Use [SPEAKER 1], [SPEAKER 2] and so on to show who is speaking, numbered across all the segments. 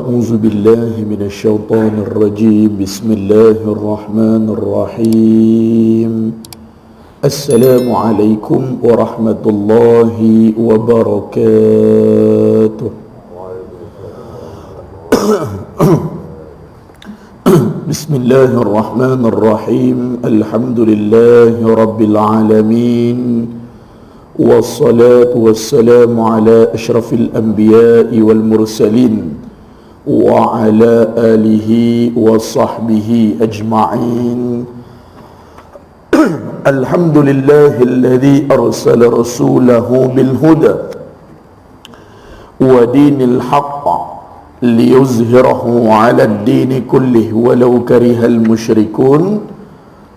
[SPEAKER 1] أعوذ بالله من الشيطان الرجيم بسم الله الرحمن الرحيم السلام عليكم ورحمة الله وبركاته. بسم الله الرحمن الرحيم الحمد لله رب العالمين والصلاة والسلام على أشرف الأنبياء والمرسلين وعلى آله وصحبه أجمعين. الحمد لله الذي أرسل رسوله بالهدى ودين الحق ليظهره على الدين كله ولو كره المشركون.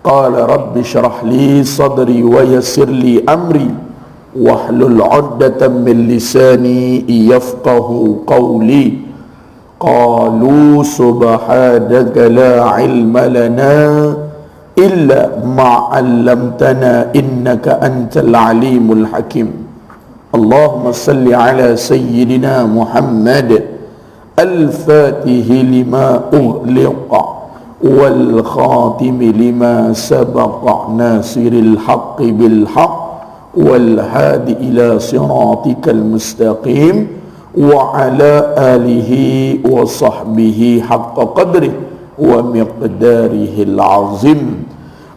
[SPEAKER 1] قال رب اشرح لي صدري ويسر لي أمري واحلل عقدة من لساني يفقه قولي. قالوا سبحانك لا علم لنا إلا ما علمتنا إنك أنت العليم الحكيم. اللهم صل على سيدنا محمد الفاتح لما أغلق والخاتم لما سبق ناصر الحق بالحق والهادي إلى صراطك المستقيم وعلى آله وصحبه حق قدره ومقداره العظيم.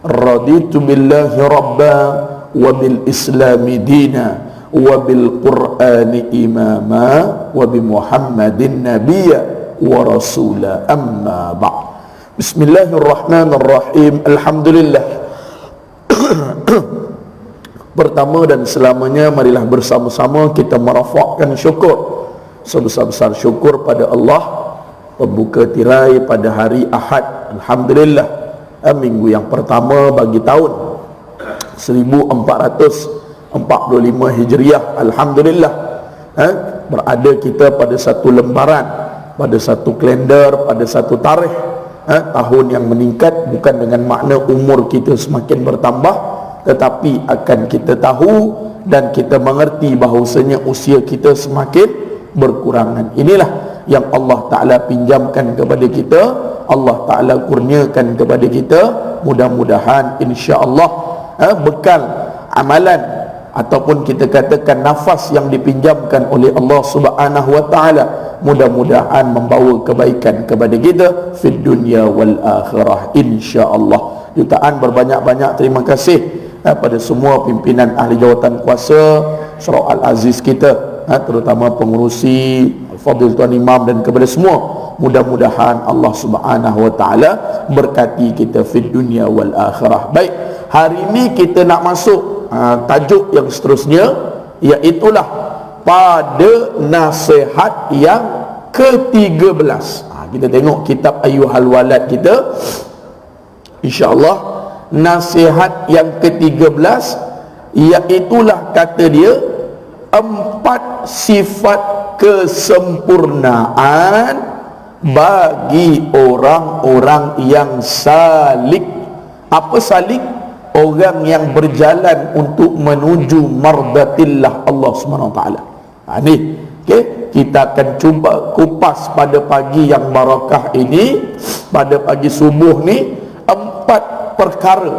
[SPEAKER 1] رضيت بالله ربا وبالإسلام دينا وبالقرآن إماما وبمحمد نبيا ورسولا. أما بعد. بسم الله الرحمن الرحيم. الحمد لله. Pertama dan selamanya, marilah bersama-sama kita merafakkan syukur, sebesar-besar syukur pada Allah pembuka tirai pada hari Ahad. Alhamdulillah, minggu yang pertama bagi tahun 1445 Hijriah. Alhamdulillah, berada kita pada satu lembaran, pada satu kalender, pada satu tarikh tahun yang meningkat, bukan dengan makna umur kita semakin bertambah, tetapi akan kita tahu dan kita mengerti bahawasanya usia kita semakin berkurangan. Inilah yang Allah Ta'ala pinjamkan kepada kita, Allah Ta'ala kurniakan kepada kita. Mudah-mudahan insya-Allah bekal amalan ataupun kita katakan nafas yang dipinjamkan oleh Allah Subhanahu wa Ta'ala, mudah-mudahan membawa kebaikan kepada kita fid dunya wal akhirah insya-Allah. Jutaan berbanyak-banyak terima kasih pada semua pimpinan ahli jawatan kuasa Surau Al-Aziz kita, terutama pengurusi Al-Fadhil Tuan Imam dan kepada semua. Mudah-mudahan Allah Subhanahu wa Ta'ala berkati kita fid dunya wal akhirah. Baik, hari ini kita nak masuk tajuk yang seterusnya, iaitulah pada nasihat yang ke-13. Kita tengok kitab Ayyuhal Walad kita, insya-Allah. Nasihat yang ke-13 iaitulah, kata dia, 4 sifat kesempurnaan bagi orang-orang yang salik. Apa salik? Orang yang berjalan untuk menuju mardatillah Allah SWT. Ni okay? Kita akan cuba kupas pada pagi yang barakah ini, pada pagi subuh ni, 4 perkara,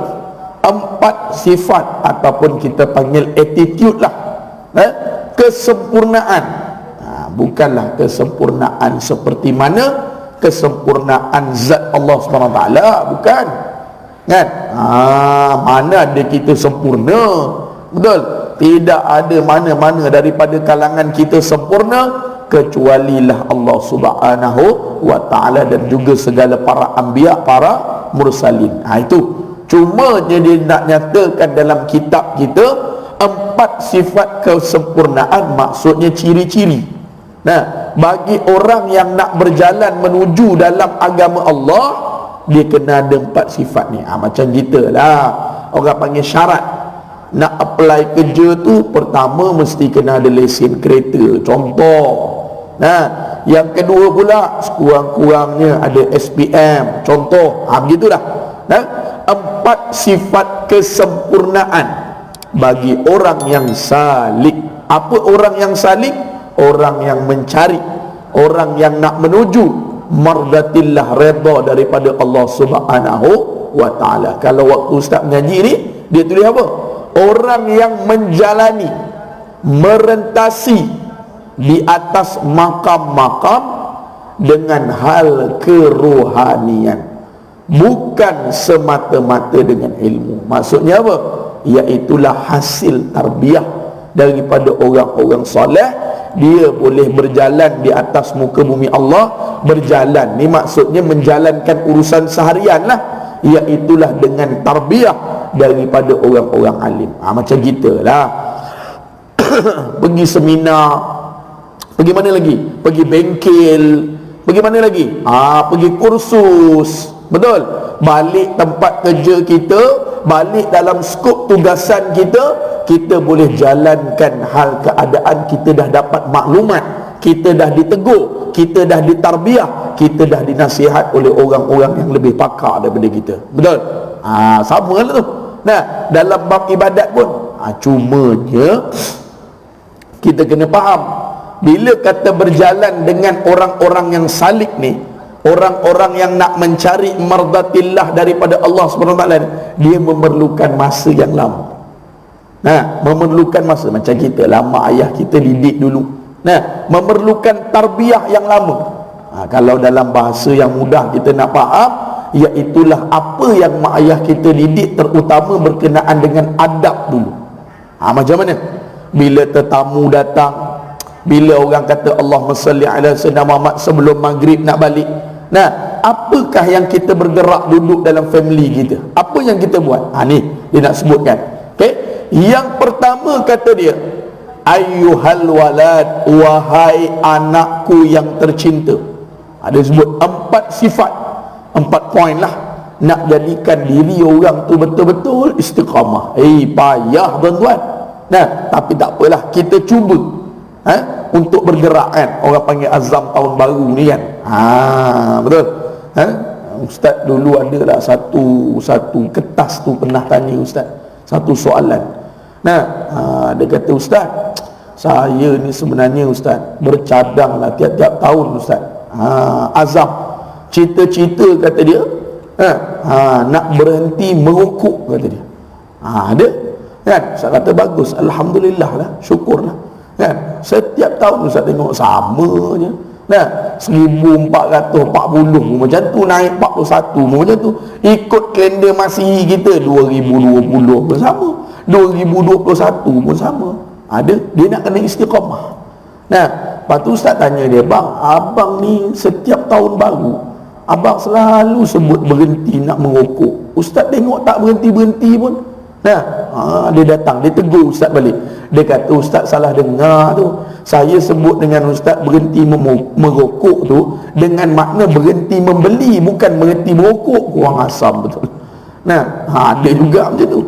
[SPEAKER 1] 4 sifat ataupun kita panggil attitude lah, kesempurnaan. Bukanlah kesempurnaan seperti mana kesempurnaan zat Allah SWT, bukan kan? Mana ada kita sempurna, betul? Tidak ada mana-mana daripada kalangan kita sempurna kecualilah Allah Subhanahu wa Ta'ala dan juga segala para anbiya, para mursalin. Itu cuma jadi nak nyatakan dalam kitab kita 4 sifat kesempurnaan, maksudnya ciri-ciri. Bagi orang yang nak berjalan menuju dalam agama Allah, dia kena ada 4 sifat ni. Macam kita lah, orang panggil syarat nak apply kerja tu, pertama mesti kena ada lesen kereta, contoh. Yang kedua pula sekurang-kurangnya ada SPM, contoh. Begitulah. 4 sifat kesempurnaan bagi orang yang salik. Apa orang yang salik? Orang yang mencari orang yang nak menuju mardatillah, redha daripada Allah Subhanahu wa taala. Kalau waktu ustaz mengaji ni, dia tulis apa? Orang yang menjalani, merentasi di atas makam-makam dengan hal kerohanian, bukan semata-mata dengan ilmu. Maksudnya apa? Iaitulah hasil tarbiyah daripada orang-orang soleh. Dia boleh berjalan di atas muka bumi Allah. Berjalan ni maksudnya menjalankan urusan seharian lah, iaitulah dengan tarbiyah daripada orang-orang alim. Macam kita lah pergi seminar, pergi mana lagi? Pergi bengkel, pergi mana lagi? Pergi kursus, betul? Balik tempat kerja kita, balik dalam skop tugasan kita, kita boleh jalankan hal keadaan. Kita dah dapat maklumat, kita dah ditegur, kita dah ditarbiyah, kita dah dinasihat oleh orang-orang yang lebih pakar daripada kita, betul? Sama lah tu. Nah, dalam bab ibadat pun cumanya kita kena faham, bila kata berjalan dengan orang-orang yang salik ni, orang-orang yang nak mencari mardatillah daripada Allah SWT, dia memerlukan masa yang lama. Memerlukan masa. Macam kita, lama ayah kita didik dulu. Memerlukan tarbiyah yang lama. Kalau dalam bahasa yang mudah kita nak faham, iaitulah apa yang mak ayah kita didik, terutama berkenaan dengan adab dulu. Macam mana? Bila tetamu datang, bila orang kata Allahumma salli ala sayyidina Muhammad sebelum maghrib nak balik, apakah yang kita bergerak duduk dalam family kita? Apa yang kita buat? Ni dia nak sebutkan. Okey, yang pertama kata dia, ayyuhal walad, wahai anakku yang tercinta. Ada sebut 4 sifat, 4 poin lah, nak jadikan diri orang tu betul-betul istiqamah. Payah tuan-tuan. Tapi tak apalah, kita cuba untuk bergerak kan. Orang panggil azam tahun baru ni kan. Betul. Ustaz dulu ada lah satu kertas tu pernah tanya ustaz satu soalan. Dia kata, ustaz, saya ni sebenarnya ustaz bercadang lah tiap-tiap tahun ustaz. Azam, cita-cita kata dia, nak berhenti merokok kata dia. Ada kan? Ustaz kata bagus, alhamdulillah lah, syukurlah kan. Setiap tahun ustaz tengok sama je. 1440 macam tu, naik 41 macam tu. Ikut kalender Masihi kita 2020 pun sama, 2021 pun sama. Ada, dia nak kena istiqamah. Lepas tu ustaz tanya dia, bang, abang ni setiap tahun baru abang selalu sebut berhenti nak merokok. Ustaz tengok tak berhenti-berhenti pun. Dia datang, dia tegur ustaz balik. Dia kata, ustaz salah dengar tu. Saya sebut dengan ustaz berhenti merokok tu dengan makna berhenti membeli, bukan berhenti merokok. Kurang asam betul. Dia juga macam tu.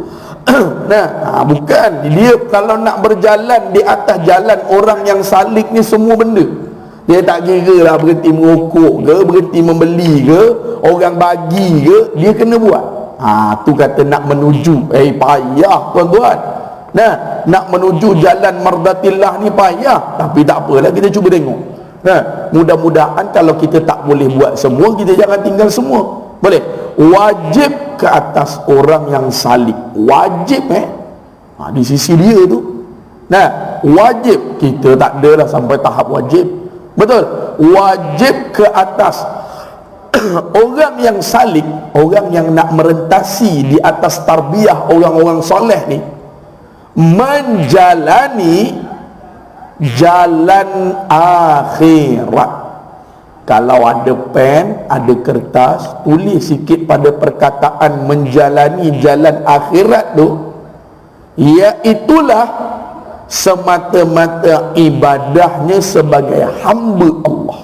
[SPEAKER 1] Bukan. Dia kalau nak berjalan di atas jalan orang yang salik ni semua benda, dia tak kira lah berhenti merokok ke, berhenti membeli ke, orang bagi ke, dia kena buat. Tu kata nak menuju, payah tuan-tuan. Nak menuju jalan mardatillah ni payah. Tapi tak apalah, kita cuba tengok. Mudah-mudahan kalau kita tak boleh buat semua, kita jangan tinggal semua. Boleh. Wajib ke atas orang yang salik. Wajib di sisi dia tu. Wajib. Kita tak adalah sampai tahap wajib. Betul. Wajib ke atas orang yang salik, orang yang nak merentasi di atas tarbiyah orang-orang soleh ni, menjalani jalan akhirat. Kalau ada pen, ada kertas, tulis sikit pada perkataan menjalani jalan akhirat tu, iaitulah semata-mata ibadahnya sebagai hamba Allah.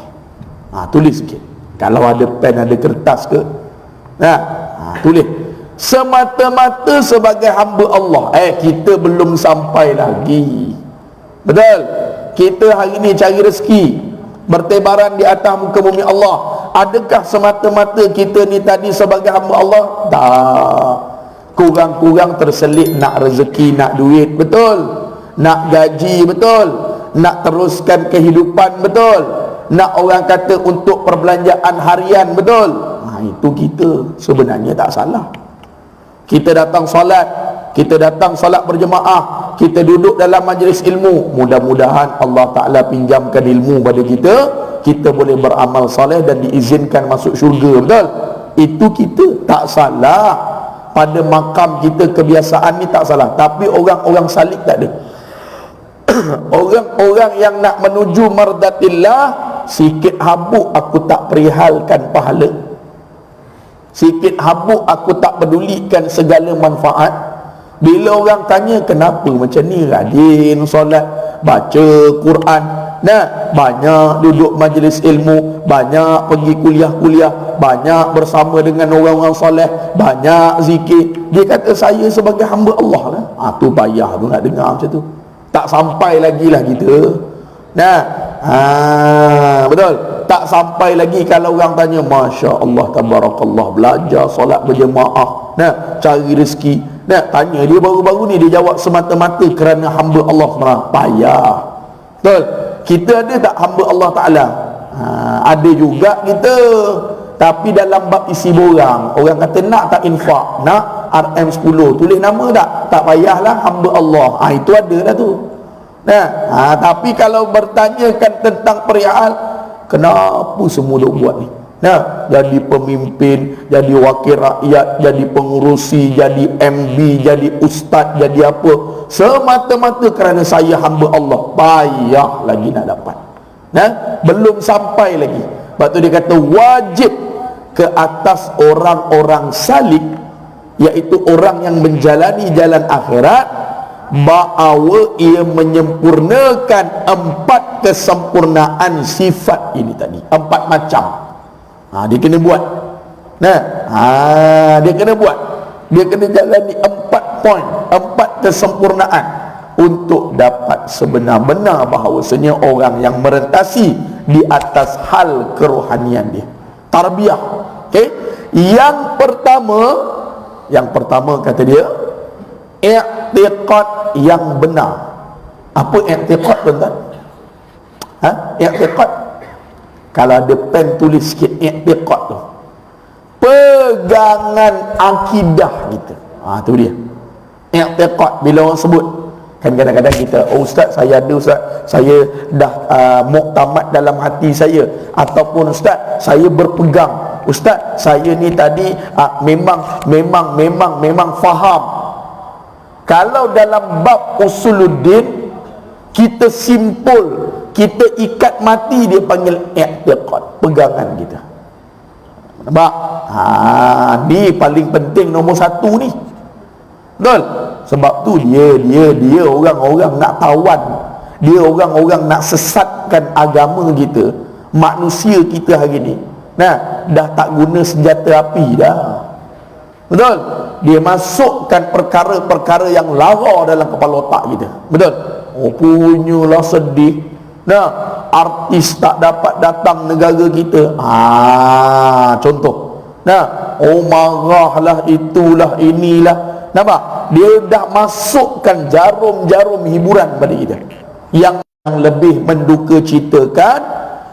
[SPEAKER 1] Tulis sikit. Kalau ada pen, ada kertas ke, tulis semata-mata sebagai hamba Allah. Kita belum sampai lagi. Betul. Kita hari ni cari rezeki, bertebaran di atas muka bumi Allah. Adakah semata-mata kita ni tadi sebagai hamba Allah? Tak. Kurang-kurang terselit nak rezeki, nak duit, betul. Nak gaji, betul. Nak teruskan kehidupan, betul. nak orang kata untuk perbelanjaan harian, betul. Itu kita sebenarnya tak salah. Kita datang solat, kita datang solat berjemaah, kita duduk dalam majlis ilmu, mudah-mudahan Allah Ta'ala pinjamkan ilmu pada kita, kita boleh beramal soleh dan diizinkan masuk syurga, betul. Itu kita tak salah. Pada makam kita kebiasaan ni tak salah. Tapi orang-orang salik tak ada. Orang-orang yang nak menuju mardatillah, sikit habuk aku tak perihalkan pahala, sikit habuk aku tak pedulikan segala manfaat. Bila orang tanya kenapa macam ni, rajin solat, baca Quran, banyak duduk majlis ilmu, banyak pergi kuliah-kuliah, banyak bersama dengan orang-orang soleh, banyak zikir, dia kata saya sebagai hamba Allah lah. Tu payah tu nak dengar macam tu. Tak sampai lagi lah kita. Betul. Tak sampai lagi kalau orang tanya, Masya Allah, Tabarakallah, belajar solat berjemaah, cari rezeki. Tanya dia baru-baru ni, dia jawab semata-mata kerana hamba Allah SWT. Payah. Betul. Kita ada tak hamba Allah Ta'ala? Ada juga kita. Tapi dalam bab isi borang, orang kata nak tak infak, nak RM10, tulis nama tak? Tak payahlah, hamba Allah. Itu ada dah tu. Tapi kalau bertanyakan tentang perihal, kenapa semua duk buat ni? Jadi pemimpin, jadi wakil rakyat, jadi pengurusi, jadi MB, jadi ustaz, jadi apa, semata-mata kerana saya hamba Allah. Payah lagi nak dapat. Belum sampai lagi. Sebab tu dia kata wajib ke atas orang-orang salik, iaitu orang yang menjalani jalan akhirat, bahawa ia menyempurnakan 4 kesempurnaan sifat ini tadi, 4 macam. Dia kena buat. Dia kena buat. Dia kena jalani 4 poin, 4 kesempurnaan untuk dapat sebenar-benar bahawasanya orang yang merentasi di atas hal kerohanian dia. Tarbiyah. Okey. Yang pertama kata dia, i'tiqad yang benar. Apa i'tiqad, tuan-tuan? I'tiqad, kalau ada pen tulis sikit i'tiqad tu, pegangan akidah kita. Tu dia i'tiqad. Bila orang sebut, kan kadang-kadang kita, ustaz saya ada, ustaz saya dah muktamad dalam hati saya, ataupun ustaz saya berpegang, ustaz saya ni tadi memang faham. Kalau dalam bab usuluddin, kita simpul, kita ikat mati, dia panggil i'tiqad, pegangan kita. Nampak? Ni paling penting, nombor 1 ni. Betul? Sebab tu dia orang-orang nak tawan, dia orang-orang nak sesatkan agama kita, manusia kita hari ni. Dah tak guna senjata api dah. Betul? Dia masukkan perkara-perkara yang lara dalam kepala otak kita. Betul? Punyalah sedih. Artis tak dapat datang negara kita. Contoh. Marahlah, itulah, inilah. Nampak? Dia dah masukkan jarum-jarum hiburan pada kita. Yang lebih menduka citakan,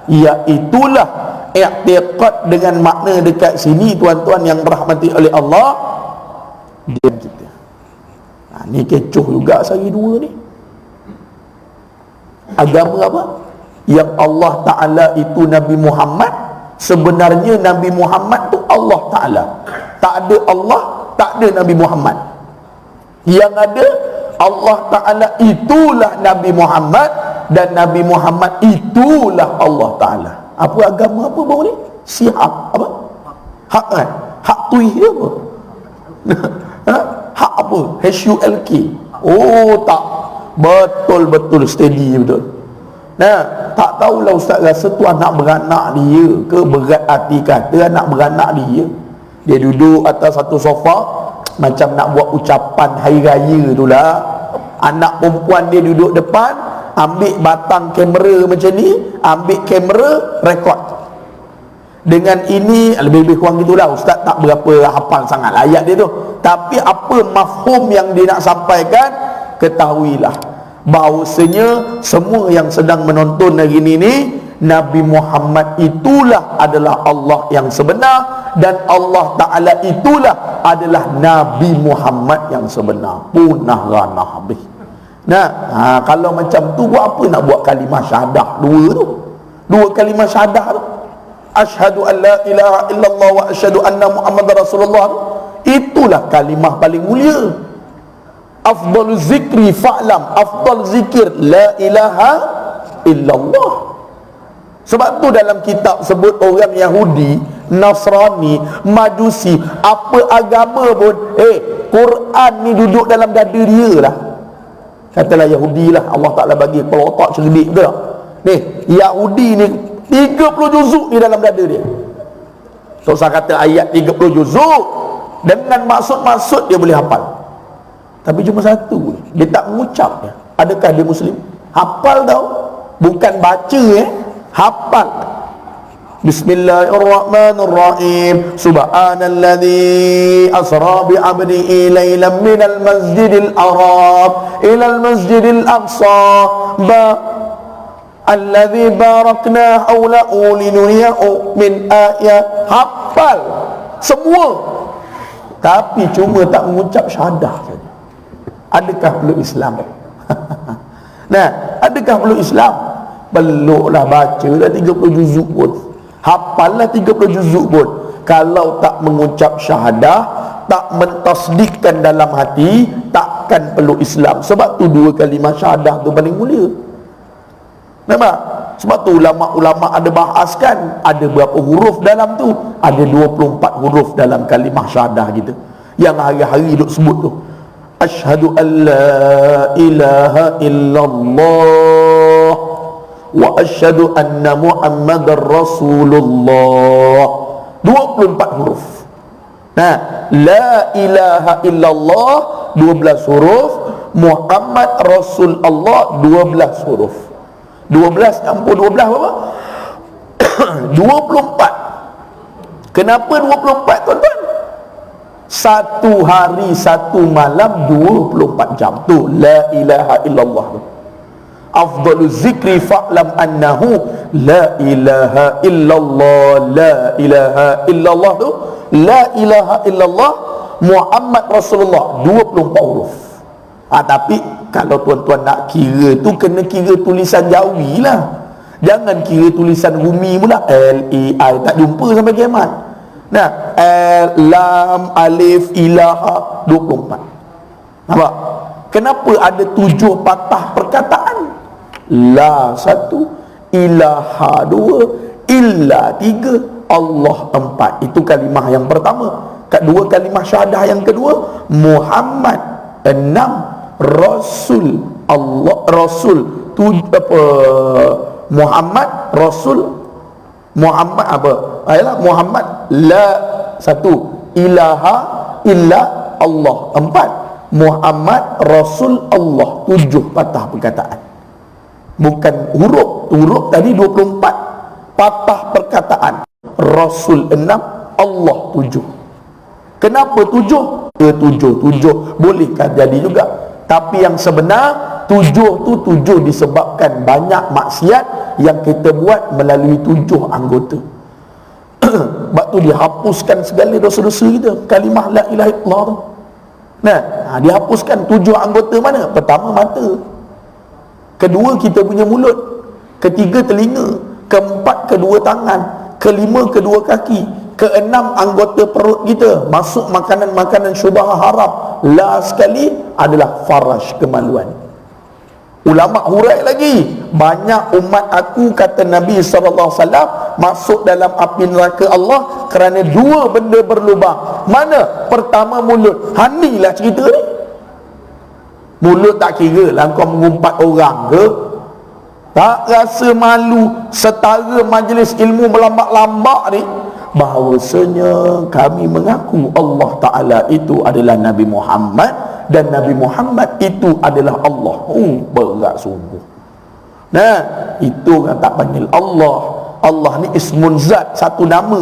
[SPEAKER 1] iaitulah i'tiqad dengan makna dekat sini, tuan-tuan yang dirahmati oleh Allah, dia kita. Ni kecoh juga sehari dua ni. Agama apa? Yang Allah Ta'ala itu Nabi Muhammad. Sebenarnya Nabi Muhammad tu Allah Ta'ala. Tak ada Allah, tak ada Nabi Muhammad. Yang ada Allah Ta'ala itulah Nabi Muhammad, dan Nabi Muhammad itulah Allah Ta'ala. Apa agama apa baru ni? Syiah apa? Hak kan? Hak tuih apa? Hak apa? HULK. Tak. Betul-betul steady betul. Tak tahulah ustaz rasa tu anak beranak dia ke, berat hati kata anak beranak dia. Dia duduk atas satu sofa macam nak buat ucapan hari raya tu lah. Anak perempuan dia duduk depan, ambil batang kamera macam ni, ambil kamera, rekod. Dengan ini lebih-lebih kurang gitulah. Ustaz tak berapa hafal sangat ayat dia tu, tapi apa mafhum yang dia nak sampaikan, ketahuilah bahawasanya semua yang sedang menonton hari ini ni, Nabi Muhammad itulah adalah Allah yang sebenar, dan Allah Ta'ala itulah adalah Nabi Muhammad yang sebenar. Punah ranah habis. Nah, kalau macam tu, buat apa nak buat kalimah syahadah dua tu? Dua kalimah syahadah tu, asyhadu an la ilaha illallah wa asyhadu anna Muhammadar Rasulullah tu, itulah kalimah paling mulia. Afdal zikri fa'lam, afdal zikir la ilaha illallah. Sebab tu dalam kitab sebut orang Yahudi, Nasrani, Majusi, apa agama pun, Quran ni duduk dalam dada dia lah. Katalah Yahudi lah, Allah Ta'ala bagi kepala otak cerdik, betul tak? Ni Yahudi ni 30 juzuk ni dalam dada dia. So saya kata ayat 30 juzuk, dengan maksud-maksud dia boleh hafal. Tapi cuma satu, dia tak mengucap dia. Adakah dia Muslim? Hafal tau, bukan baca, hafal. Bismillahirrahmanirrahim. Subhanalladzi asra bi 'abdihi lailan minal masjidil haram ilal masjidil aqsa alladzi barakna hawlahu linuriyahu min ayat. Hafal semua, tapi cuma tak mengucap syahadah saja. Adakah perlu Islam? Nah, adakah perlu Islam? Peluklah baca dah 30 juzuk pun, hafallah 30 juzuk pun, kalau tak mengucap syahadah, tak mentasdikkan dalam hati, takkan perlu Islam. Sebab tu dua kalimah syahadah tu paling mulia. Nampak? Sebab tu ulama-ulama ada bahaskan ada berapa huruf dalam tu. Ada 24 huruf dalam kalimah syahadah kita, yang hari-hari duk sebut tu. Asyhadu an la ilaha illallah wa asyhadu anna Muhammadar Rasulullah. 24 huruf. Nah, la ilaha illallah 12 huruf, Muhammad Rasul Allah 12 huruf. 12 campur 12 berapa? 24. Kenapa 24 tuan-tuan? Satu hari satu malam 24 jam tu la ilaha illallah tu. Afdalu zikri fa'lam annahu la ilaha illallah. La ilaha illallah tu, la ilaha illallah Muhammad Rasulullah 24 huruf. Tapi kalau tuan-tuan nak kira tu, kena kira tulisan Jawi lah, jangan kira tulisan Rumi pula. L-A-I tak jumpa sampai kiamat. Nah, lam, alif, ilaha 24. Nampak? Kenapa ada 7 patah perkataan? La 1, ilaha 2, illa 3, Allah 4. Itu kalimah yang pertama. Kedua kalimah syahadah yang kedua, Muhammad 6, Rasul Allah, Rasul Muhammad Rasul, Muhammad apa? Ayalah Muhammad la 1, ilaha illa Allah 4, Muhammad Rasul Allah 7 patah perkataan. Bukan huruf, huruf tadi 24 patah perkataan. Rasul 6, Allah 7. Kenapa 7? Ke 7 bolehkah jadi juga, tapi yang sebenar 7 tu 7 disebabkan banyak maksiat yang kita buat melalui 7 anggota. Sebab tu dihapuskan segala dosa-dosa kita, kalimah la ilaha illallah tu. Nah, dihapuskan 7 anggota mana? Pertama mata, kedua kita punya mulut, ketiga telinga, keempat kedua tangan, kelima kedua kaki, keenam anggota perut kita, masuk makanan-makanan syubhah haram. Last sekali adalah faraj, kemaluan. Ulama hurai lagi, banyak umat aku, kata Nabi SAW, masuk dalam api neraka Allah kerana 2 benda berlubang. Mana? Pertama mulut. Hanilah cerita ni. Mulut tak kira lah kau mengumpat orang ke, tak rasa malu setara majlis ilmu melambak-lambak ni, bahawasanya kami mengaku Allah Ta'ala itu adalah Nabi Muhammad dan Nabi Muhammad itu adalah Allah. Berat sungguh. Nah, itu kan tak panggil Allah. Allah ni ismun zat, satu nama.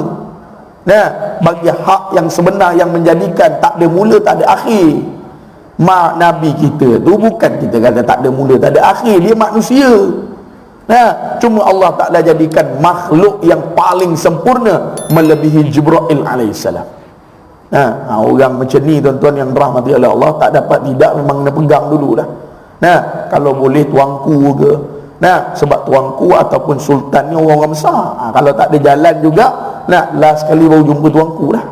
[SPEAKER 1] Nah, bagi hak yang sebenar yang menjadikan tak ada mula tak ada akhir. Mak Nabi kita tu bukan kita kata tak ada mula tak ada akhir, dia manusia. Nah, cuma Allah Ta'ala jadikan makhluk yang paling sempurna melebihi Jibril alaihissalam. Nah, orang macam ni tuan-tuan yang dirahmati oleh Allah, tak dapat tidak memang kena pegang dulu dah. Nah, kalau boleh tuanku ke. Nah, sebab tuanku ataupun sultan ni orang-orang besar. Kalau tak ada jalan juga, nah, last sekali baru jumpa tuanku dah.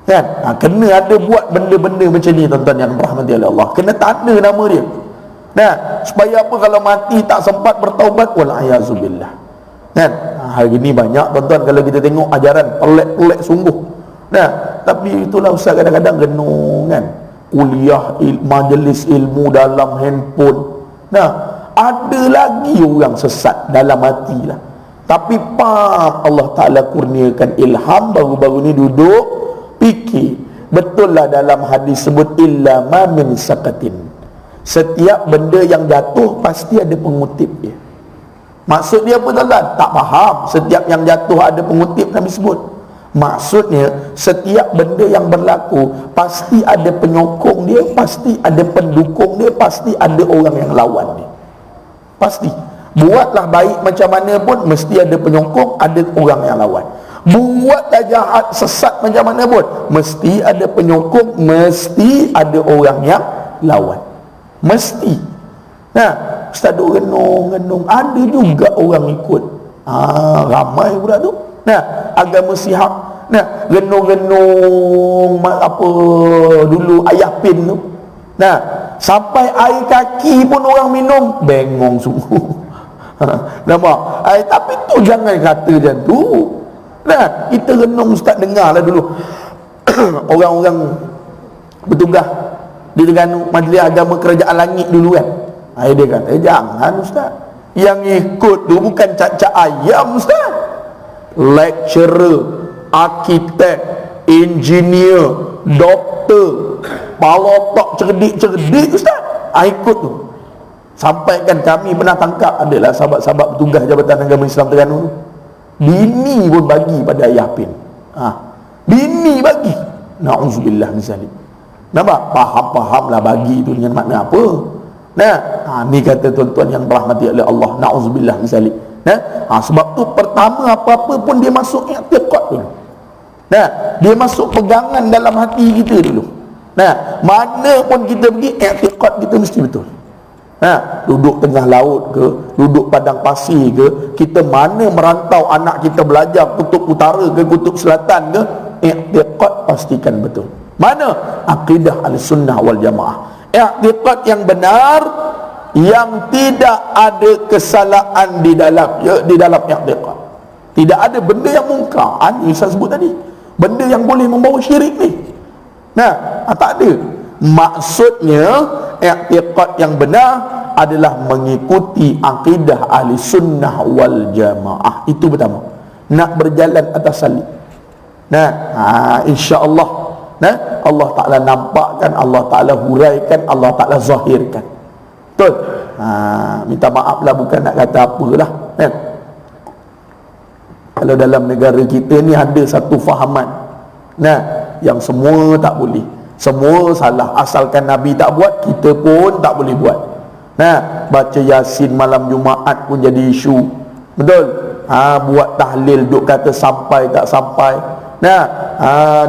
[SPEAKER 1] Kan? Kena ada buat benda-benda macam ni tuan-tuan yang dirahmati oleh Allah. Kena tanda nama dia. Nah, supaya apa kalau mati tak sempat bertaubat, wal-ayazubillah. Kan? Hari ni banyak tuan-tuan kalau kita tengok ajaran pelik-pelik sungguh. Nah, tapi itulah Ustaz kadang-kadang renung kan. Kuliah majlis ilmu dalam handphone. Nah, ada lagi orang sesat dalam hati lah. Tapi Allah Ta'ala kurniakan ilham, baru-baru ni duduk fikir. Betul lah dalam hadis sebut illa ma min saqatin. Setiap benda yang jatuh pasti ada pengutip dia. Maksud dia apa tuan-tuan? Tak faham. Setiap yang jatuh ada pengutip Nabi sebut. Maksudnya setiap benda yang berlaku pasti ada penyokong dia, pasti ada pendukung dia, pasti ada orang yang lawan dia. Pasti. Buatlah baik macam mana pun mesti ada penyokong, ada orang yang lawan. Buatlah jahat sesat macam mana pun mesti ada penyokong, mesti ada orang yang lawan. Mesti. Nah, Ustaz duk renung, ada juga orang ikut. Ramai pula tu. Nah, agama Sihab. Nah, renung apa dulu ayah pin tu. Nah, sampai air kaki pun orang minum, bengong sungguh. Nampak? Tapi tu jangan kata macam tu. Nah, kita renung Ustaz dengarlah dulu. Orang-orang bertugas di Terengganu Majlis Agama Kerajaan Langit dulu kan. Dia kata, jangan Ustaz. Yang ikut tu bukan cak-cak ayam Ustaz. Lecturer, arkitek, engineer, doktor, palotok cerdik-cerdik Ustaz. Ikut tu. Sampaikan kami pernah tangkap, adalah sahabat-sahabat bertugas Jabatan Agama Islam Terengganu. Bini pun bagi pada ayah pin. Bini bagi. Na'udzubillah min zalik. Nampak? Faham-fahamlah bagi tu dengan makna apa. Nah, ni kata tuan-tuan yang dirahmati oleh Allah, na'udzubillah min zalik. Sebab tu pertama apa-apa pun dia masuk i'tiqad dulu. Nah, dia masuk pegangan dalam hati kita dulu. Nah, mana pun kita pergi, i'tiqad kita mesti betul. Duduk tengah laut ke, duduk padang pasir ke, kita mana merantau anak kita belajar kutub utara ke kutub selatan ke, i'tiqad pastikan betul. Mana? Akidah al-sunnah wal jamaah. I'tiqad yang benar, yang tidak ada kesalahan di dalam i'tiqad. Tidak ada benda yang mungkar. Ini saya sebut tadi, benda yang boleh membawa syirik ni. Nah, tak ada. Maksudnya i'tiqad yang benar adalah mengikuti akidah ahli sunnah wal jamaah. Itu pertama. Nak berjalan atas salib. Nah, insya-Allah. Nah, Allah Ta'ala nampakkan, Allah Ta'ala huraikan, Allah Ta'ala zahirkan. Betul? Minta maaf lah, bukan nak kata apalah. Kalau dalam negara kita ni ada satu fahaman, yang semua tak boleh, semua salah. Asalkan Nabi tak buat, kita pun tak boleh buat. Baca Yasin malam Jumaat pun jadi isu. Betul? Buat tahlil duk kata sampai tak sampai.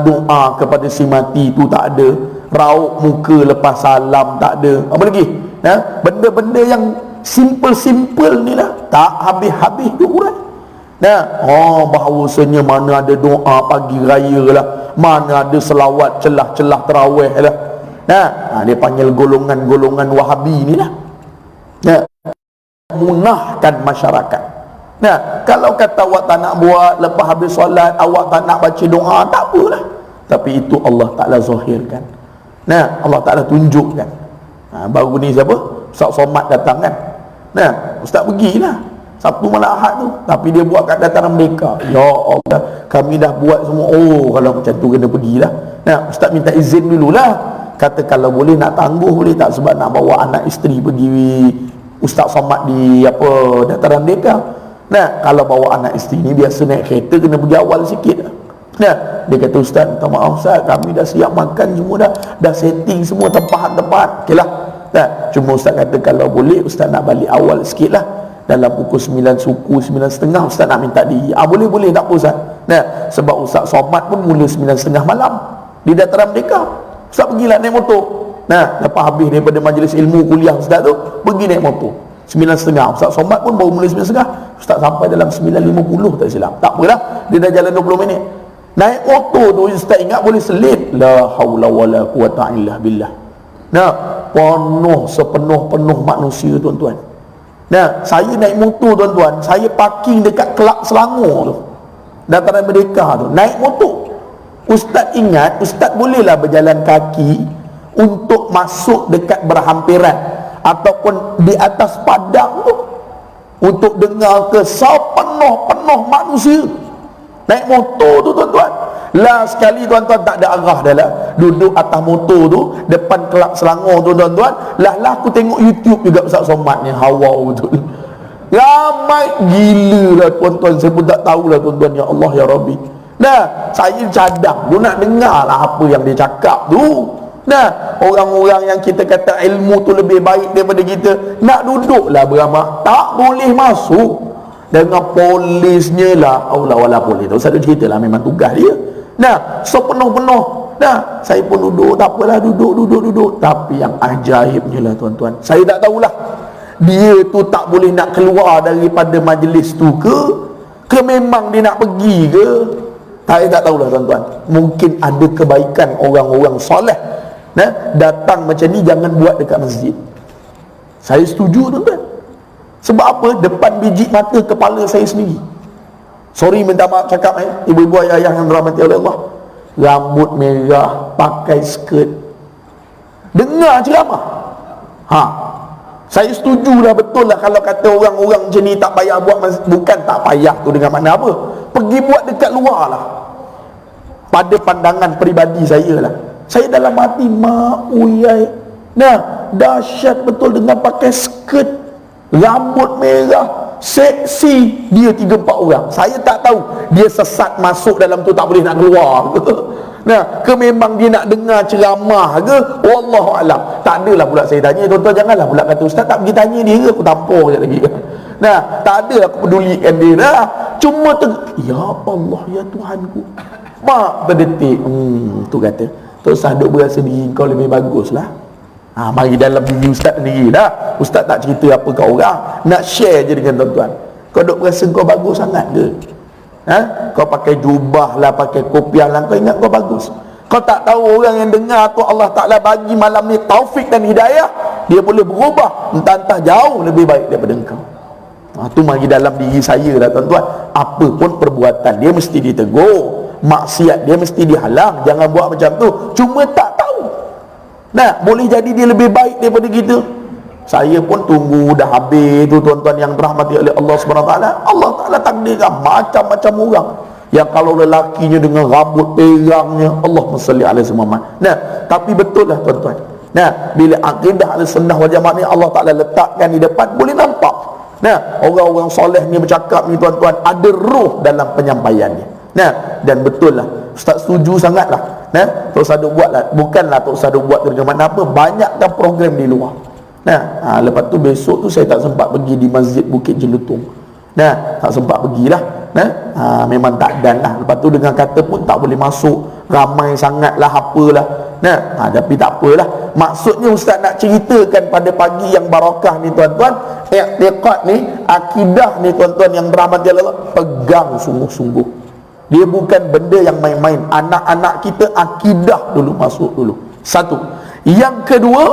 [SPEAKER 1] Doa kepada si mati tu tak ada. Rauk muka lepas salam tak ada. Apa lagi? Benda-benda yang simple-simple ni lah, tak habis-habis tu urat. Bahawasanya mana ada doa pagi raya lah, mana ada selawat celah-celah tarawih lah. Dia panggil golongan-golongan Wahabi ni lah. Munahkan masyarakat. Kalau kata awak tak nak buat, lepas habis solat awak tak nak baca doa, tak apalah. Tapi itu Allah Ta'ala zahirkan. Allah Ta'ala tunjukkan. Baru ni siapa? Ustaz Somad datang kan. Ustaz pergilah Sabtu malam Ahad tu, tapi dia buat kat dataran mereka. Ya Allah, kami dah buat semua. Kalau macam tu kena pergilah. Ustaz minta izin dululah. Kata kalau boleh nak tangguh boleh tak, sebab nak bawa anak isteri pergi Ustaz Somad di dataran mereka. Kalau bawa anak isteri ni biasa naik kereta, kena pergi awal sikit. Dia kata, Ustaz, minta maaf Ustaz, kami dah siap makan semua dah setting semua tempat-tempat. Okey lah. Cuma Ustaz kata kalau boleh Ustaz nak balik awal sikit lah. dalam pukul 9 suku 9.30 Ustaz nak minta diri. Boleh tak apa Ustaz? Nah, sebab Ustaz somat pun mula 9.30 malam di Dataran Merdeka. Ustaz pergilah naik motor. Nah, lepas habis daripada majlis ilmu kuliah Ustaz tu, pergi naik motor 9.30. Ustaz somat pun baru mula 9.30. Ustaz sampai dalam 9.50 tak silap. Tak apalah, dia dah jalan 20 minit. Naik motor tu Ustaz ingat boleh selit. La haula wala quwata illa billah. Nah, penuh sepenuh-penuh manusia tuan-tuan. Nah, saya naik motor tuan-tuan, saya parking dekat Kelab Selangor tu, Dataran Merdeka tu, naik motor. Ustaz ingat Ustaz bolehlah berjalan kaki untuk masuk dekat berhampiran ataupun di atas padang tu untuk dengar kesal penuh manusia. Naik motor tu tuan-tuan, lah sekali tuan-tuan tak ada arah dah lah, duduk atas motor tu depan Kelab Selangor tu tuan-tuan, lah aku tengok YouTube juga Ustaz Somad ni, hawa betul, ramai gila lah tuan-tuan. Saya pun tak tahulah tuan-tuan, ya Allah ya Rabbi. Nah, saya cadang tu nak dengar lah apa yang dia cakap tu. Nah, orang-orang yang kita kata ilmu tu lebih baik daripada kita, nak duduklah beramal, tak boleh masuk. Dengan polisnya lah, Allah wala polis tu, saya cerita lah, memang tugas dia. Nah, so penuh-penuh. Nah, saya pun duduk, tak apalah, duduk. Tapi yang ajaibnya lah tuan-tuan, saya tak tahulah dia tu tak boleh nak keluar daripada majlis tu ke memang dia nak pergi ke. Saya tak tahulah tuan-tuan. Mungkin ada kebaikan orang-orang soleh, nah, datang macam ni jangan buat dekat masjid. Saya setuju tuan-tuan. Sebab apa? Depan biji mata kepala saya sendiri. Sorry minta maaf cakap, ibu-ibu ayah yang dirahmati oleh Allah, rambut merah, pakai skirt, dengar ceramah. Saya setujulah, betul lah kalau kata orang-orang macam ni tak payah buat bukan tak payah tu dengan makna apa, pergi buat dekat luar lah. Pada pandangan peribadi saya lah, saya dalam hati mak uyai, nah dahsyat betul dengan pakai skirt, rambut merah, seksi, dia 3-4 orang. Saya tak tahu dia sesat masuk dalam tu tak boleh nak keluar ke. Nah, ke memang dia nak dengar ceramah ke, wallahu alam. Tak adalah pula saya tanya tuan-tuan, janganlah pula kata ustaz tak pergi tanya dia ke, aku tampar je lagi. Nah, tak ada aku pedulikan dia dah. Cuma ya Allah ya Tuhanku, mak terdetik tu kata tu ustaz duk berasa diri kau lebih bagus lah. Mari dalam diri ustaz sendiri dah. Ustaz tak cerita apa kat orang, nak share je dengan tuan-tuan. Kau duk berasa kau bagus sangat ke? Kau pakai jubah lah, pakai kopiah lah, kau ingat kau bagus? Kau tak tahu orang yang dengar tu Allah Ta'ala bagi malam ni taufik dan hidayah, dia boleh berubah entah-entah jauh lebih baik daripada engkau. Tu mari dalam diri saya lah tuan-tuan. Apa pun perbuatan dia mesti ditegur, maksiat dia mesti dihalang, jangan buat macam tu. Cuma tak tahu, nah boleh jadi dia lebih baik daripada kita. Saya pun tunggu dah habis tu tuan-tuan yang dirahmati oleh Allah SWT. Allah Ta'ala takdirkan macam-macam orang yang kalau lelakinya dengan rambut perangnya, Allahumma salli alaihi Muhammad. Nah, tapi betul lah tuan-tuan. Nah, bila akidah Ahlussunnah wal Jamaah ni Allah Ta'ala letakkan di depan, boleh nampak. Nah, orang-orang soleh ni bercakap ni tuan-tuan, ada roh dalam penyampaiannya. Nah, dan betul lah, Ustaz setuju sangat lah. Nah, Tok Saduk buat lah, bukanlah Tok Saduk buat kerja mana apa, banyakkan program di luar. Nah, lepas tu besok tu saya tak sempat pergi di Masjid Bukit Jelutung. Nah, tak sempat pergilah. Nah, memang tak dan lah. Lepas tu dengan kata pun tak boleh masuk, ramai sangat lah apalah. Nah, tapi tak apalah. Maksudnya ustaz nak ceritakan pada pagi yang barakah ni tuan-tuan, i'tiqad ni, akidah ni tuan-tuan yang dirahmati Allah, pegang sungguh-sungguh. Dia bukan benda yang main-main. Anak-anak kita akidah dulu masuk dulu. Satu. Yang kedua,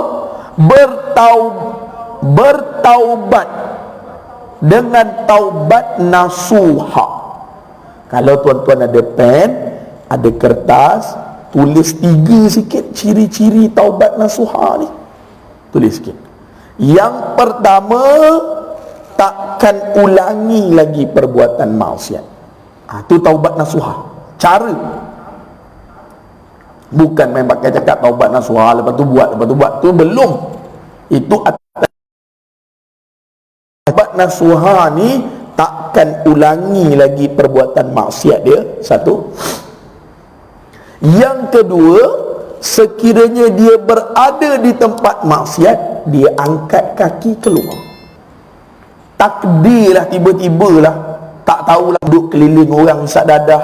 [SPEAKER 1] bertaubat dengan taubat nasuha. Kalau tuan-tuan ada pen, ada kertas, tulis 3 sikit ciri-ciri taubat nasuha ni. Tulis sikit. Yang pertama, takkan ulangi lagi perbuatan maksiat. Itu taubat nasuha. Cara, bukan main pakai cakap taubat nasuha lepas tu buat tu belum. Itu taubat nasuha ni takkan ulangi lagi perbuatan maksiat dia. Satu. Yang kedua, sekiranya dia berada di tempat maksiat, dia angkat kaki keluar. takdirlah tiba-tibalah tak tahulah duduk keliling orang isap dadah,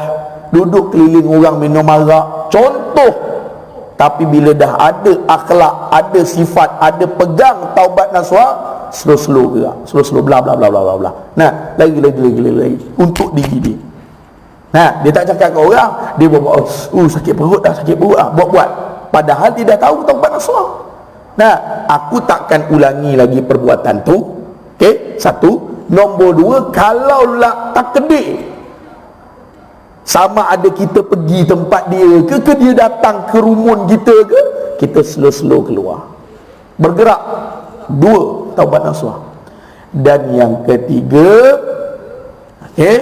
[SPEAKER 1] duduk keliling orang minum arak, contoh. Tapi bila dah ada akhlak, ada sifat, ada pegang taubat nasuha, slow-slow gerak, slow-slow bla bla bla bla bla bla. Nah, lagi untuk diri dia. Nah, dia tak cakap ke orang, dia buat sakit perut dah, buat-buat. Padahal dia dah tahu taubat nasuha. Nah, aku takkan ulangi lagi perbuatan tu. Okey, satu. Nombor dua, kalau lah takdir sama ada kita pergi tempat dia ke dia datang ke rumun kita ke, kita slow-slow keluar, bergerak. Dua, taubat nasuha. Dan yang ketiga, okey,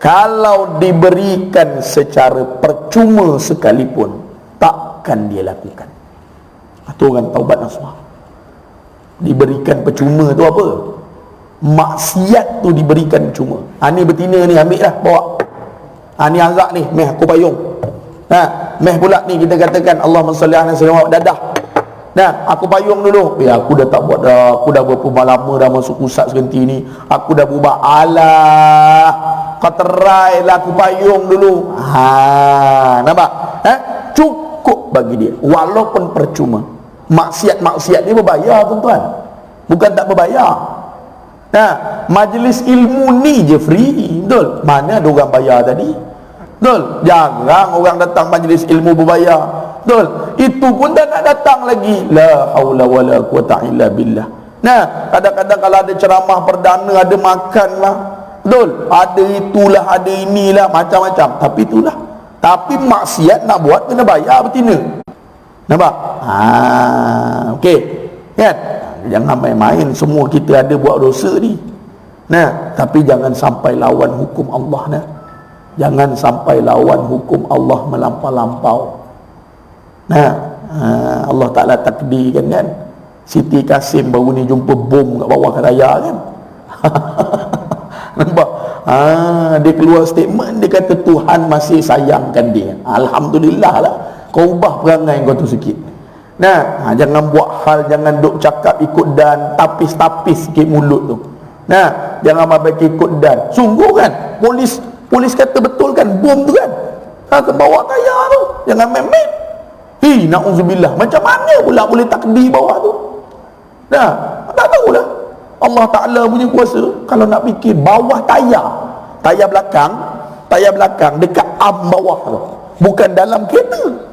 [SPEAKER 1] kalau diberikan secara percuma sekalipun, takkan dia lakukan. Itu orang taubat nasuha. Diberikan percuma tu apa? Maksiat tu diberikan percuma. Ni betina ni, ambil lah, bawa. Ni arak ni, meh aku payung. Meh pula ni kita katakan Allahumma salli alaihi wasallam dadah. Aku payung dulu. Aku dah tak buat dah. Aku dah berapa lama dah masuk pusat segenti ni. Aku dah berubah. Alah, kau terai lah, aku payung dulu. Nampak? Cukup bagi dia, walaupun percuma. Maksiat-maksiat dia berbayar, tuan-tuan. Bukan tak berbayar. Majlis ilmu ni je free, betul? Mana ada orang bayar tadi? Betul? Jarang orang datang majlis ilmu berbayar, betul? Itu pun tak nak datang lagi. La haula wala quwata illa billah. Kadang-kadang kalau ada ceramah perdana, ada makan lah, betul? Ada itulah, ada inilah, macam-macam. Tapi itulah. Tapi maksiat nak buat kena bayar betina. Nampak? Okey. Kan? Jangan main-main, semua kita ada buat dosa ni. Tapi jangan sampai lawan hukum Allah. Jangan sampai lawan hukum Allah melampau-lampau. Allah Ta'ala takdirkan kan, Siti Kasim baru ni jumpa bom kat bawah raya kan. Nampak? Dia keluar statement, dia kata Tuhan masih sayangkan dia. Alhamdulillah lah, kau ubah perangai kau tu sikit. Jangan buat hal, jangan duk cakap ikut dan, tapis-tapis sikit mulut tu. Jangan baik ikut dan. Sungguh kan, polis kata betul kan, bom tu kan, ke bawah tayar tu. Jangan main-main. Na'udzubillah. Macam mana pula boleh takdir bawah tu? Tak tahulah. Allah Ta'ala punya kuasa. Kalau nak fikir bawah tayar belakang dekat am bawah tu, bukan dalam kereta.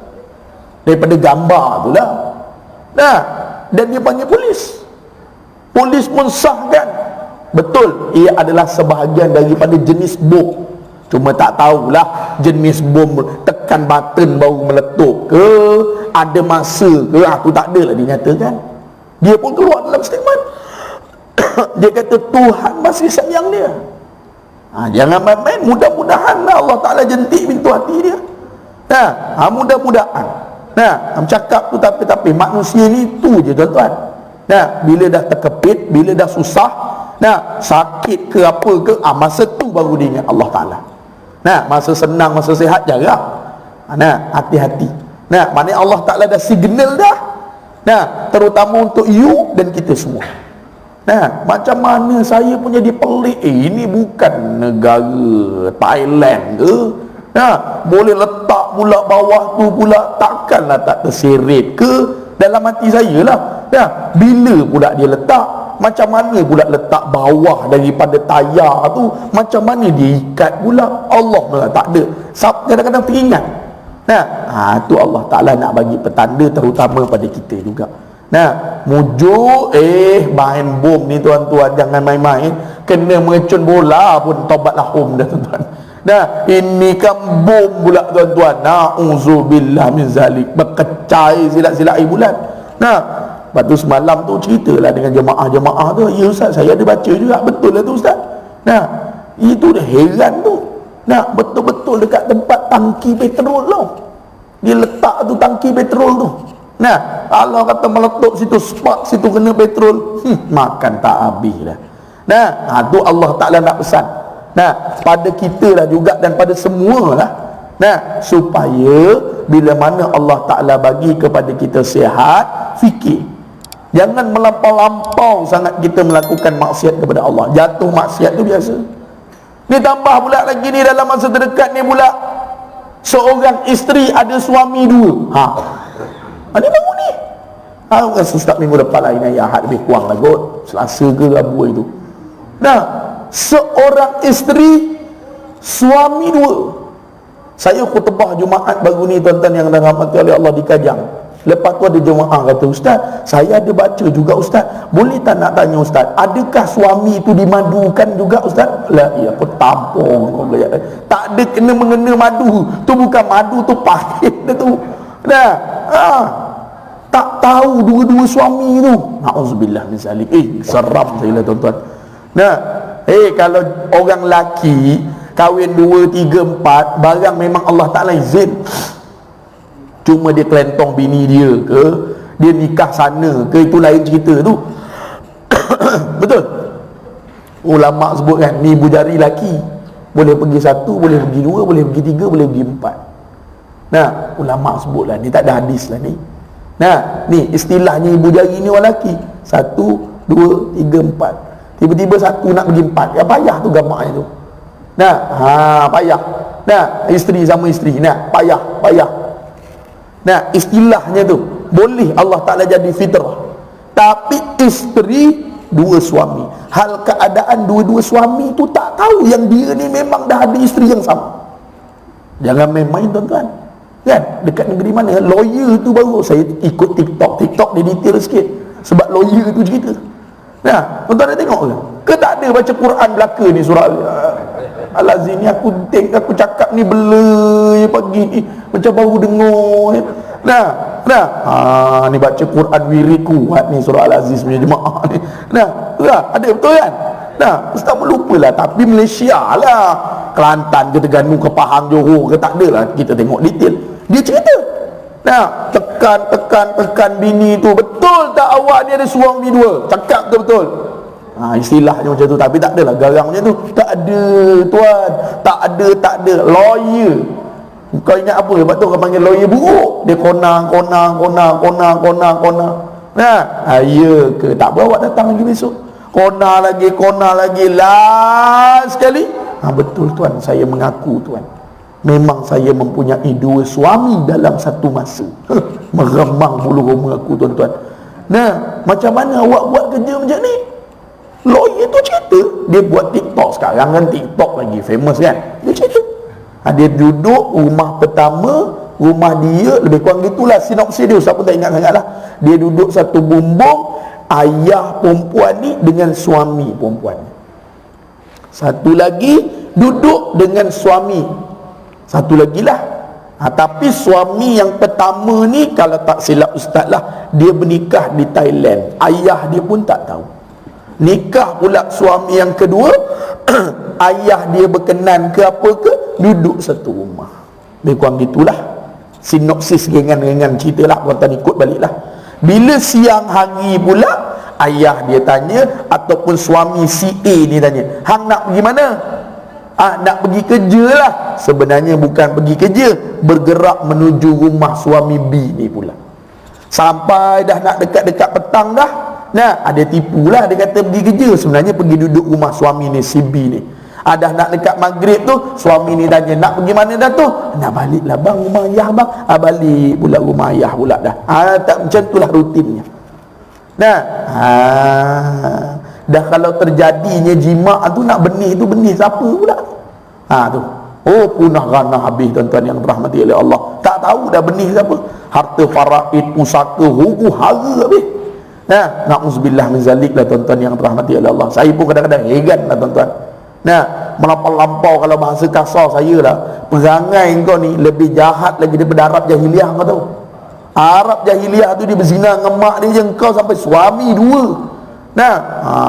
[SPEAKER 1] Daripada gambar tu lah. Dan dia panggil polis pun sahkan betul ia adalah sebahagian daripada jenis bom. Cuma tak tahulah jenis bom tekan button baru meletup ke, ada masa ke, aku tak ada lah dia nyatakan. Dia pun keluar dalam statement. Dia kata Tuhan masih sayang dia. Jangan main-main. Mudah-mudahan lah Allah Ta'ala jentik pintu hati dia. Mudah-mudahan. Cakap tu tapi manusia ni tu je, tuan-tuan. Bila dah terkepit, bila dah susah, sakit ke apa ke, masa tu baru dia ingat Allah Ta'ala. Masa senang, masa sihat, jarang. Hati-hati. Maknanya Allah Ta'ala dah signal dah. Terutama untuk you dan kita semua. Macam mana saya pun jadi pelik. Ini bukan negara Thailand ke? Boleh letak pula bawah tu pula, takkanlah tak terseret ke dalam hati saya lah. Bila pula dia letak, macam mana pula letak bawah daripada tayar tu, macam mana dia ikat pula, Allah pula tak ada. Kadang-kadang teringat. Tu Allah Ta'ala nak bagi petanda terutama pada kita juga. Mujuk main bom ni tuan-tuan, jangan main-main. Kena mercun bola pun taubat lahum dah, tuan-tuan. Ini kan bom pula, tuan-tuan. Na'udzubillah min zalik. Berkecai silat-silat bulan. Lepas tu semalam tu ceritalah dengan jemaah-jemaah tu. Ya Ustaz, saya ada baca juga. Betul lah tu Ustaz. Itu dah heran tu. Betul-betul dekat tempat tangki petrol tu. Dia letak tu tangki petrol tu. Kalau kata meletup situ, spot situ kena petrol, makan tak habis dah. Tu Allah Ta'ala nak pesan. Pada kita lah juga dan pada semua lah. Supaya bila mana Allah Ta'ala bagi kepada kita sihat, fikir. Jangan melampau-lampau sangat kita melakukan maksiat kepada Allah. Jatuh maksiat tu biasa. Ni tambah pula lagi ni dalam masa terdekat ni pula, seorang isteri ada suami dua. Ni baru ni. Ustaz minggu depan lah, ini Ahad lebih kurang lah kot, Selasa ke Rabu itu. Nah, seorang isteri suami dua. Saya khutbah Jumaat baru ni tuan-tuan yang dirahmati oleh Allah di Kajang. Lepas tu ada jemaah kata, Ustaz, saya ada baca juga Ustaz, boleh tak nak tanya Ustaz, adakah suami itu dimadukan juga Ustaz? Lah, iya, aku tampung. Tak ada kena mengena madu. Tu bukan madu, tu pahit dia tu. Nah, tak tahu dua-dua suami tu. Na'udzubillah min zalik. Seram saya lah tuan-tuan. Nah, kalau orang lelaki kahwin 2, 3, 4, barang memang Allah Ta'ala izin. Cuma dia kelentong bini dia ke, dia nikah sana ke, itu lain cerita tu. Betul? Ulama sebut kan, ni ibu jari laki, boleh pergi 1, boleh pergi 2, boleh pergi 3, boleh pergi 4. Nah, ulama sebut lah, ni tak ada hadis lah ni. Nah, ni istilahnya ibu jari ni orang lelaki, 1, 2, 3, 4. Tiba-tiba 1 nak pergi 4, ya payah tu gamaknya tu. Nah, payah. Nah, isteri sama isteri, nah, payah. Nah, istilahnya tu boleh Allah Ta'ala jadi fitrah. Tapi isteri dua suami, hal keadaan dua-dua suami tu tak tahu yang dia ni memang dah ada isteri yang sama. Jangan main-main tuan-tuan. Kan, dekat negeri mana lawyer tu baru saya ikut TikTok dia detail sikit. Sebab lawyer tu cerita. Nah, tuan-tuan dah tengok ke? Ke tak ada baca Quran belaka ni surah Al-Azim ni, aku cakap ni bela pagi ni macam baru dengar. Nah, ni baca Quran wirid kuat ni surah Al-Aziz punya jemaah ni. Nah, ada betul kan? Nah, Ustaz pun lupalah, tapi Malaysia lah, Kelantan ke Terengganu ke Pahang, Johor ke, tak adalah kita tengok detail. Dia cerita. Nah, tekan bini tu, betul tak awak ni ada suami dua? Cakap betul. Istilahnya macam tu, tapi tak adalah garang macam tu. Tak ada tuan, tak ada lawyer. Kau ingat apa? Sebab tu orang panggil lawyer buruk. Dia kona. Nah, ya ke? Tak apa, awak datang lagi besok. Kona lagi last sekali. Betul tuan, saya mengaku tuan, memang saya mempunyai dua suami dalam satu masa. Meremang bulu roma aku tuan-tuan. Nah, macam mana awak buat kerja macam ni? Lawyer tu cerita, dia buat TikTok sekarang kan, TikTok lagi famous kan. Dia cerita, dia duduk rumah pertama, rumah dia lebih kurang gitulah sinopsis dia, Ustaz pun tak ingat sangat lah. Dia duduk satu bumbung, ayah perempuan ni dengan suami perempuan ni. Satu lagi duduk dengan suami, satu lagi lah. Tapi suami yang pertama ni, kalau tak silap Ustaz lah, dia bernikah di Thailand. Ayah dia pun tak tahu. Nikah pula suami yang kedua, ayah dia berkenan ke apa ke, duduk satu rumah. Lebih kurang gitulah sinopsis ringan-ringan cerita lah, tuan-tuan ikut balik lah. Bila siang hari pula, ayah dia tanya, ataupun suami si A ni tanya, hang nak pergi mana? Nak pergi kerja lah. Sebenarnya bukan pergi kerja, bergerak menuju rumah suami B ni pula. Sampai dah nak dekat-dekat petang dah, nah, ada tipulah, dia kata pergi kerja, sebenarnya pergi duduk rumah suami ni, si B ni. Dah nak dekat maghrib tu, suami ni tanya, nak pergi mana dah tu? Nak balik lah bang, rumah ayah bang. Balik pula rumah ayah pula dah. Tak macam tu lah rutinnya. Nah, dah kalau terjadinya jima' tu, nak benih tu, benih siapa pula? Tu, punah ranah habis tuan-tuan yang dirahmati oleh Allah. Tak tahu dah benih siapa. Harta faraid, pusaka, huru hara habis. Nah, na'udzubillah min zalik lah tuan-tuan yang dirahmati oleh Allah. Saya pun kadang-kadang heran lah tuan-tuan. Nah, melampau-lampau kalau bahasa kasar saya lah, perangai kau ni lebih jahat lagi daripada Arab Jahiliah, kau tahu. Arab Jahiliah tu dia berzina dengan mak dia je, kau sampai suami dua. Nah,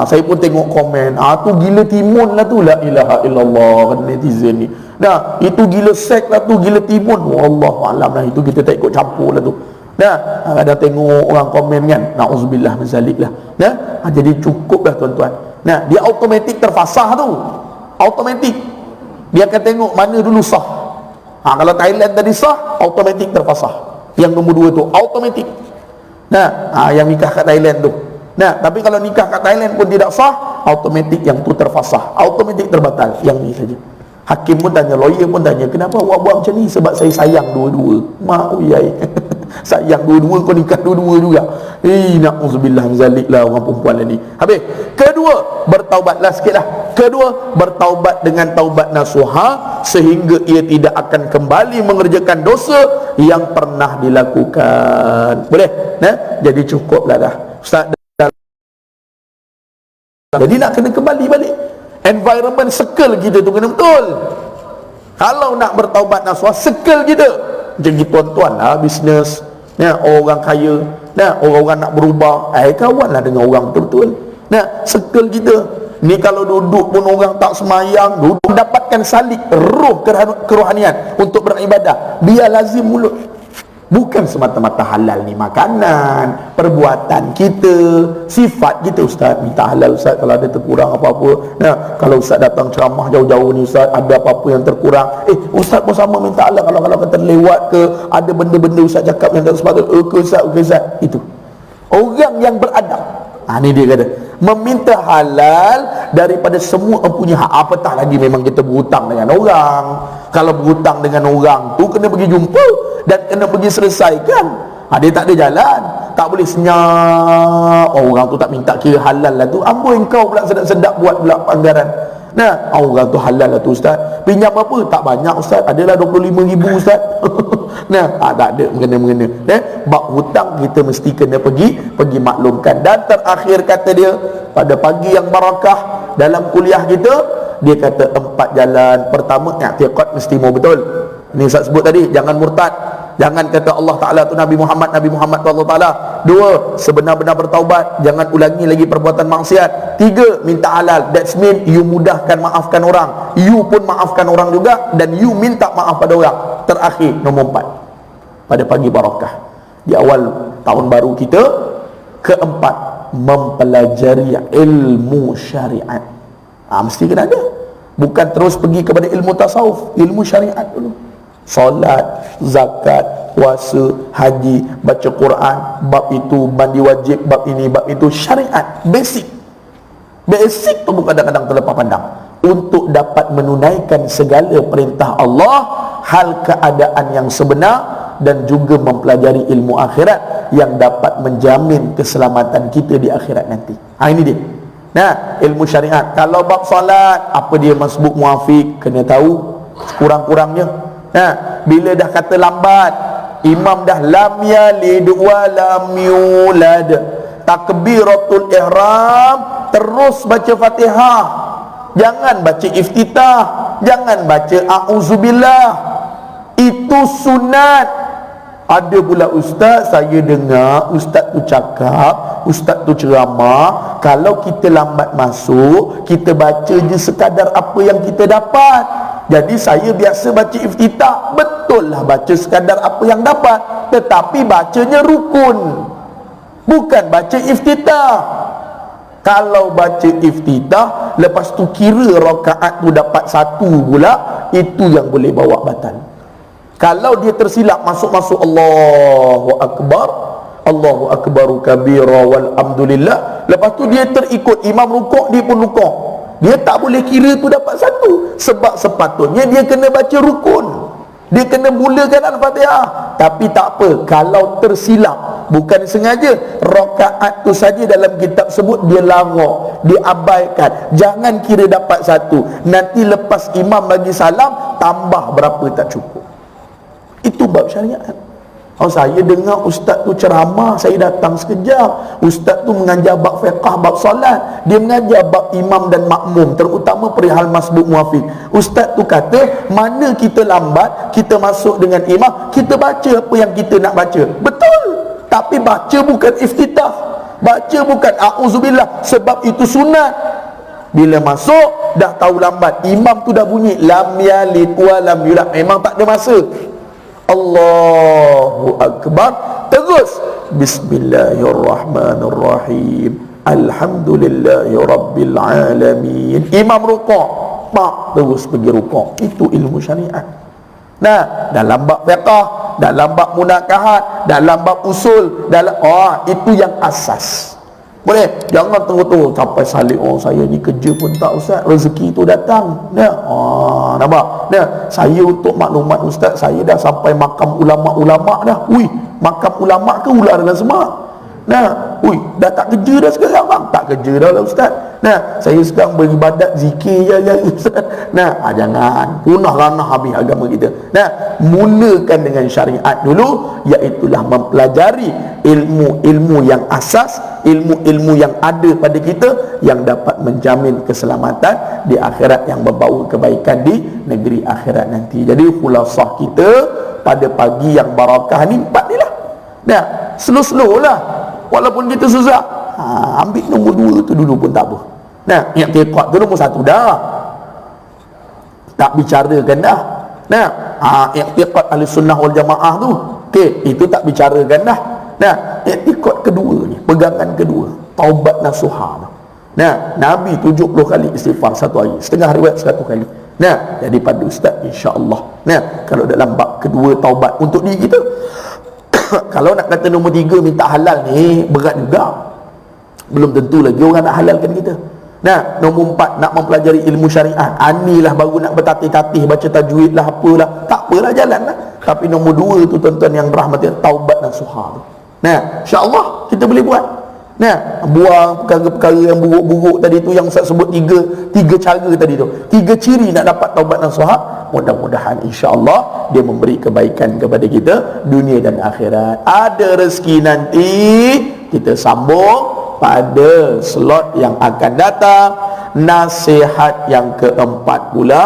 [SPEAKER 1] saya pun tengok komen, tu gila timun lah tu, la ilaha illallah, kan netizen ni. Nah, itu gila seks lah tu, gila timun. Wallahualam lah, itu kita tak ikut campur lah tu. Nah, ada tengok orang komen kan, na'udzubillah min zalik lah. Nah, jadi cukup dah tuan-tuan. Nah, dia automatik terfasah tu. Automatik. Dia akan tengok mana dulu sah. Kalau Thailand tadi sah, automatik terfasah. Yang nombor 2 tu automatik. Nah, yang nikah kat Thailand tu. Nah, tapi kalau nikah kat Thailand pun tidak sah, automatik yang tu terfasah, automatik terbatal. Yang ni saja. Hakim pun tanya, lawyer pun tanya, kenapa awak buat macam ni? Sebab saya sayang dua-dua. Mak uyai. Sayang dua-dua, kau nikah dua-dua juga. Na'udzubillah zalik lah orang perempuan ni. Habis. Kedua, bertaubatlah sikit lah. Kedua, bertaubat dengan taubat nasuha, sehingga ia tidak akan kembali mengerjakan dosa yang pernah dilakukan. Boleh? Nah, jadi cukuplah dah. Ustaz, jadi nak kena kembali balik. Environment circle kita tu kena betul. Kalau nak bertaubat nasuha, circle kita. Jadi tuan-tuan lah bisnes, nah, orang kaya, nah, orang-orang nak berubah, kawanlah dengan orang betul-betul. Nah, circle kita ni kalau duduk pun orang tak semayang, duduk dapatkan salik roh kerohanian untuk beribadah, biar lazim mulut. Bukan semata-mata halal ni makanan, perbuatan kita, sifat kita. Ustaz minta halal Ustaz, kalau ada terkurang apa-apa. Nah, kalau Ustaz datang ceramah jauh-jauh ni Ustaz, ada apa-apa yang terkurang, Ustaz pun sama minta halal. Kalau kata lewat ke, ada benda-benda Ustaz cakap yang tak sepatut, Ustaz. Itu orang yang beradab. Ni dia kata meminta halal daripada semua punya hak. Apatah lagi memang kita berhutang dengan orang. Kalau berhutang dengan orang tu kena pergi jumpa dan kena pergi selesaikan. Dia tak ada jalan, tak boleh senyap. Orang tu tak minta kira halal lah tu, amboi kau pula sedap-sedap buat pula anggaran. Nah, orang tu halal lah tu Ustaz. Pinjam apa? Tak banyak Ustaz, adalah 25,000 Ustaz. Nah, tak ada mengena-mengena. Bab hutang kita mesti kena pergi maklumkan. Dan terakhir kata dia, pada pagi yang barakah dalam kuliah kita, dia kata 4 jalan. Pertama, i'tiqad mesti mau betul. Ini Ustaz sebut tadi, jangan murtad. Jangan kata Allah Ta'ala tu Nabi Muhammad tu Allah Ta'ala. 2, sebenar-benar bertaubat, jangan ulangi lagi perbuatan maksiat. 3, minta halal. That's mean you mudahkan maafkan orang, you pun maafkan orang juga, dan you minta maaf pada orang. Terakhir, nombor 4, pada pagi barakah di awal tahun baru kita. Keempat, mempelajari ilmu syariat. Mesti kena ada. Bukan terus pergi kepada ilmu tasawuf, ilmu syariat dulu. Solat, zakat, puasa, haji, baca Quran, bab itu, mandi wajib, bab ini, bab itu, syariat, basic tu pun kadang-kadang terlepas pandang. Untuk dapat menunaikan segala perintah Allah, hal keadaan yang sebenar, dan juga mempelajari ilmu akhirat yang dapat menjamin keselamatan kita di akhirat nanti. Ini dia. Nah, ilmu syariat. Kalau bab solat, apa dia masbuk muafiq, kena tahu kurang-kurangnya. Nah, bila dah kata lambat, imam dah lam yalid wa lam yulad, takbiratul ihram, terus baca Fatihah. Jangan baca iftitah, jangan baca a'udzubillah. Itu sunat. Ada pula ustaz, saya dengar ustaz tu cakap, ustaz tu ceramah, kalau kita lambat masuk, kita baca je sekadar apa yang kita dapat. Jadi saya biasa baca iftitah, betul lah baca sekadar apa yang dapat, tetapi bacanya rukun, bukan baca iftitah. Kalau baca iftitah, lepas tu kira rakaat tu dapat 1 pula, itu yang boleh bawa batal. Kalau dia tersilap masuk-masuk Allahu Akbar, Allahu Akbaru kabira walhamdulillah, lepas tu dia terikut imam rukuk, dia pun rukuk, dia tak boleh kira tu dapat 1, sebab sepatutnya dia kena baca rukun, dia kena mulakan Al-Fatihah. Tapi tak apa, kalau tersilap, bukan sengaja, rakaat tu saja dalam kitab sebut dia larang, dia abaikan, jangan kira dapat 1, nanti lepas imam lagi salam, tambah berapa tak cukup. Itu bab syariat. Saya dengar ustaz tu ceramah, saya datang sekejap. Ustaz tu mengajar bab fiqah, bab solat, dia mengajar bab imam dan makmum, terutama perihal masbuk muafiq. Ustaz tu kata, mana kita lambat, kita masuk dengan imam, kita baca apa yang kita nak baca. Betul, tapi baca bukan iftitah, baca bukan a'udzubillah, sebab itu sunat. Bila masuk, dah tahu lambat, imam tu dah bunyi lam yalid wa lam yulad, memang tak ada masa. Allahu Akbar, terus Bismillahirrahmanirrahim, Alhamdulillahi Rabbil Alamin, imam rukuk, terus pergi rukuk. Itu ilmu syariat. Nah, dalam bab fiqah, dalam bab munakahat, dalam bab usul, dalam itu yang asas. Boleh? Jangan tunggu-tunggu sampai salib, saya ni kerja pun tak ustaz, rezeki tu datang. Nampak? Saya untuk maklumat ustaz, saya dah sampai makam ulama-ulama dah. Makam ulama ke ular dalam semak? Dah tak kerja dah sekarang bang. Tak kerja dah lah ustaz. Saya sekarang beribadat, zikir je ustaz. Jangan punah ranah habis agama kita. Mulakan dengan syariat dulu, iaitulah mempelajari ilmu-ilmu yang asas, ilmu-ilmu yang ada pada kita yang dapat menjamin keselamatan di akhirat, yang membawa kebaikan di negeri akhirat nanti. Jadi khulasah kita pada pagi yang barakah ni 4 ni lah. Slow-slow lah, walaupun kita susah, ambil nombor 2 tu dulu pun tak apa. I'tiqad tu nombor 1 dah, tak bicarakan dah. I'tiqad ahli sunnah wal jamaah tu, itu tak bicarakan dah. I'tiqad kedua ni, pegangan kedua, taubat nasuha. Nabi 70 kali istighfar satu hari, setengah riwayat 100 kali. Jadi pada ustaz insya-Allah, kalau dalam bab kedua taubat untuk diri kita, kalau nak kata nombor 3 minta halal ni berat juga, belum tentu lagi orang nak halalkan kita. Nombor 4 nak mempelajari ilmu syariat, anilah baru nak bertatih-tatih, baca tajwid lah, apalah, tak apalah, jalan lah. Tapi nombor 2 tu tuan-tuan yang rahmati, taubat nasuha tu. InsyaAllah kita boleh buat. Buang perkara-perkara yang buruk-buruk tadi tu, yang Ustaz sebut tiga cara tadi tu, 3 ciri nak dapat taubat nasuha. Mudah-mudahan insya-Allah dia memberi kebaikan kepada kita dunia dan akhirat. Ada rezeki nanti kita sambung pada slot yang akan datang. Nasihat yang keempat pula,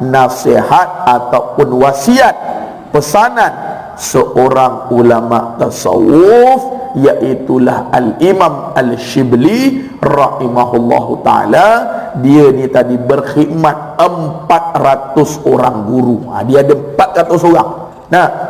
[SPEAKER 1] nasihat ataupun wasiat, pesanan seorang ulama tasawuf, iaitulah Al-Imam Al-Shibli rahimahullahu ta'ala. Dia ni tadi berkhidmat 400 orang guru. Dia ada 400 orang.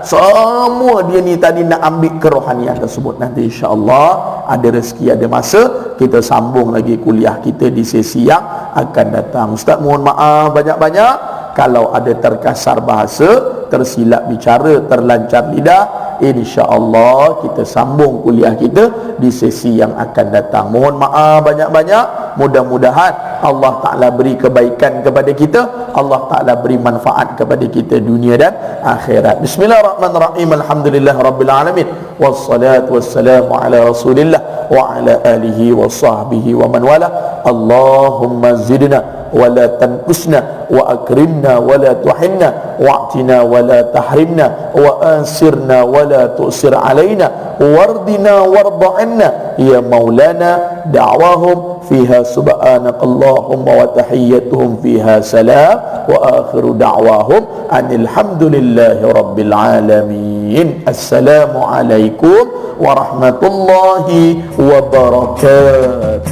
[SPEAKER 1] Semua dia ni tadi nak ambil kerohanian tersebut. Nanti insya-Allah ada rezeki, ada masa, kita sambung lagi kuliah kita di sesi yang akan datang. Ustaz mohon maaf banyak-banyak kalau ada terkasar bahasa, tersilap bicara, terlancar lidah. InsyaAllah kita sambung kuliah kita di sesi yang akan datang. Mohon maaf banyak-banyak. Mudah-mudahan Allah Ta'ala beri kebaikan kepada kita, Allah Ta'ala beri manfaat kepada kita dunia dan akhirat. Bismillahirrahmanirrahim. Alhamdulillah Rabbil Alamin. Wassalatu wassalamu ala Rasulillah wa ala alihi wa sahbihi wa man wala. Allahumma zidna wa la tanqusna wa akrimna wa la tuhinna wa'tina wa la tahrimna wa ansirna wa la tu'sir alaina wardina warda'anna ya maulana. Da'wahum fiha subhanakallahumma wa tahiyyatuhum fiha salam wa akhiru da'wahum anilhamdulillahi rabbil alamin. Assalamualaikum warahmatullahi wabarakatuh.